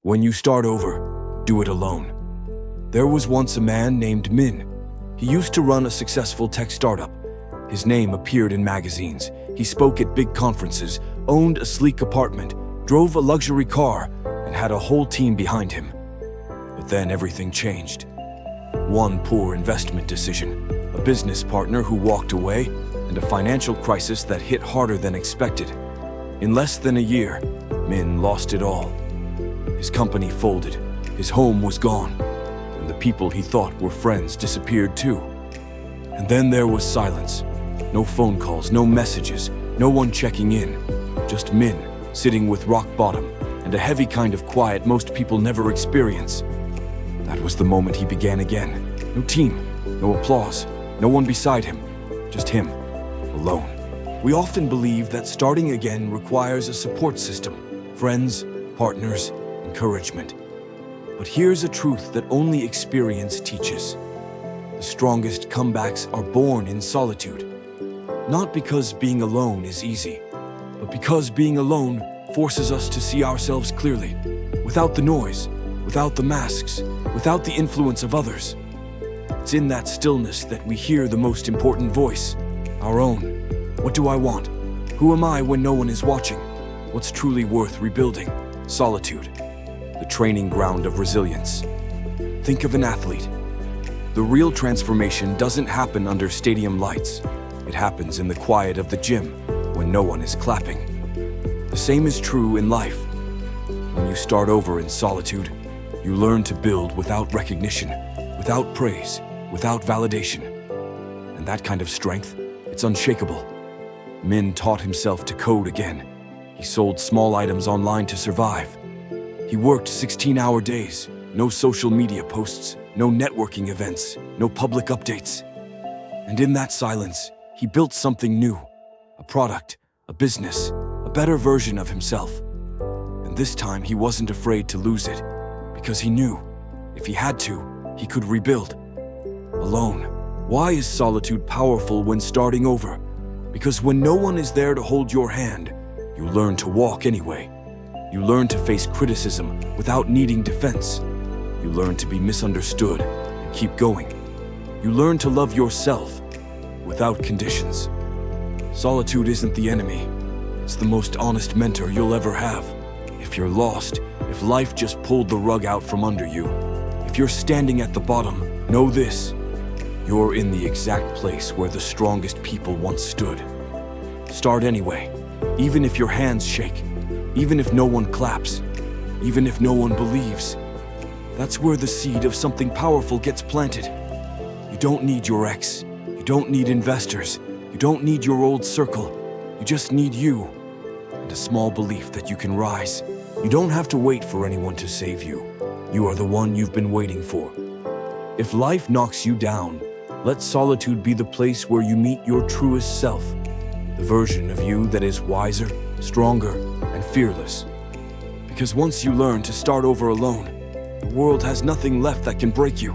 When you start over, do it alone. There was once a man named Min. He used to run a successful tech startup. His name appeared in magazines. He spoke at big conferences, owned a sleek apartment, drove a luxury car, and had a whole team behind him. But then everything changed. One poor investment decision, a business partner who walked away, and a financial crisis that hit harder than expected. In less than a year, Min lost it all. His company folded, his home was gone, and the people he thought were friends disappeared too. And then there was silence. No phone calls, no messages, no one checking in. Just Min, sitting with rock bottom, and a heavy kind of quiet most people never experience. That was the moment he began again. No team, no applause, no one beside him, just him, alone. We often believe that starting again requires a support system, friends, partners, encouragement. But here's a truth that only experience teaches. The strongest comebacks are born in solitude. Not because being alone is easy, but because being alone forces us to see ourselves clearly, without the noise, without the masks, without the influence of others. It's in that stillness that we hear the most important voice, our own. What do I want? Who am I when no one is watching? What's truly worth rebuilding? Solitude, the training ground of resilience. Think of an athlete. The real transformation doesn't happen under stadium lights. It happens in the quiet of the gym when no one is clapping. The same is true in life. When you start over in solitude, you learn to build without recognition, without praise, without validation. And that kind of strength, it's unshakable. Min taught himself to code again. He sold small items online to survive. He worked 16-hour days, no social media posts, no networking events, no public updates. And in that silence, he built something new, a product, a business, a better version of himself. And this time he wasn't afraid to lose it, because he knew, if he had to, he could rebuild. Alone. Why is solitude powerful when starting over? Because when no one is there to hold your hand, you learn to walk anyway. You learn to face criticism without needing defense. You learn to be misunderstood and keep going. You learn to love yourself without conditions. Solitude isn't the enemy. It's the most honest mentor you'll ever have. If you're lost, if life just pulled the rug out from under you, if you're standing at the bottom, know this. You're in the exact place where the strongest people once stood. Start anyway, even if your hands shake, even if no one claps, even if no one believes. That's where the seed of something powerful gets planted. You don't need your ex, you don't need investors, you don't need your old circle. You just need you and a small belief that you can rise. You don't have to wait for anyone to save you. You are the one you've been waiting for. If life knocks you down, let solitude be the place where you meet your truest self, the version of you that is wiser, stronger, and fearless. Because once you learn to start over alone, the world has nothing left that can break you.